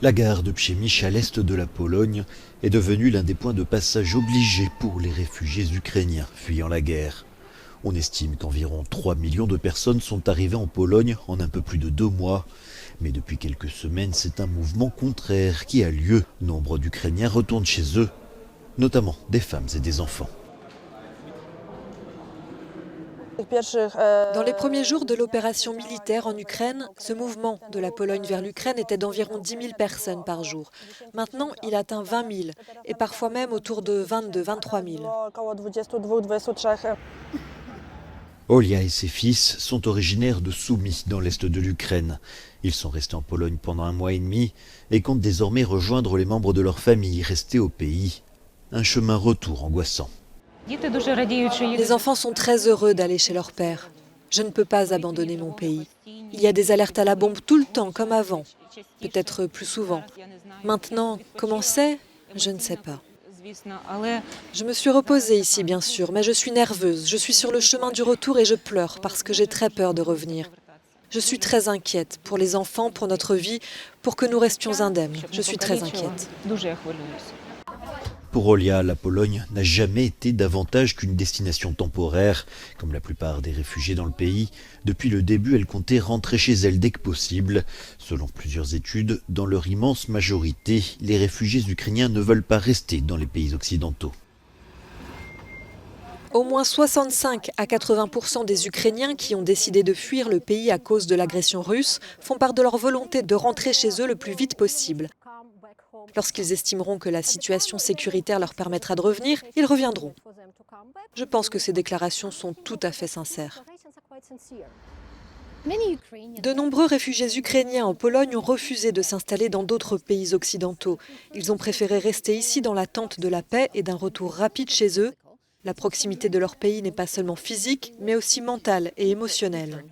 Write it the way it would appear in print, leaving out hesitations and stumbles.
La gare de Przemyśl, à l'est de la Pologne, est devenue l'un des points de passage obligés pour les réfugiés ukrainiens fuyant la guerre. On estime qu'environ 3 millions de personnes sont arrivées en Pologne en un peu plus de 2 mois. Mais depuis quelques semaines, c'est un mouvement contraire qui a lieu. Nombre d'Ukrainiens retournent chez eux, notamment des femmes et des enfants. Dans les premiers jours de l'opération militaire en Ukraine, ce mouvement de la Pologne vers l'Ukraine était d'environ 10 000 personnes par jour. Maintenant, il atteint 20 000 et parfois même autour de 22 000 à 23 000. Olia et ses fils sont originaires de Soumy, dans l'est de l'Ukraine. Ils sont restés en Pologne pendant 1 mois et demi et comptent désormais rejoindre les membres de leur famille restés au pays. Un chemin retour angoissant. Les enfants sont très heureux d'aller chez leur père. Je ne peux pas abandonner mon pays. Il y a des alertes à la bombe tout le temps, comme avant. Peut-être plus souvent. Maintenant, comment c'est? Je ne sais pas. Je me suis reposée ici, bien sûr, mais je suis nerveuse. Je suis sur le chemin du retour et je pleure parce que j'ai très peur de revenir. Je suis très inquiète pour les enfants, pour notre vie, pour que nous restions indemnes. Je suis très inquiète. Pour Olia, la Pologne n'a jamais été davantage qu'une destination temporaire. Comme la plupart des réfugiés dans le pays, depuis le début, elle comptait rentrer chez elle dès que possible. Selon plusieurs études, dans leur immense majorité, les réfugiés ukrainiens ne veulent pas rester dans les pays occidentaux. Au moins 65 à 80% des Ukrainiens qui ont décidé de fuir le pays à cause de l'agression russe font part de leur volonté de rentrer chez eux le plus vite possible. Lorsqu'ils estimeront que la situation sécuritaire leur permettra de revenir, ils reviendront. Je pense que ces déclarations sont tout à fait sincères. De nombreux réfugiés ukrainiens en Pologne ont refusé de s'installer dans d'autres pays occidentaux. Ils ont préféré rester ici dans l'attente de la paix et d'un retour rapide chez eux. La proximité de leur pays n'est pas seulement physique, mais aussi mentale et émotionnelle.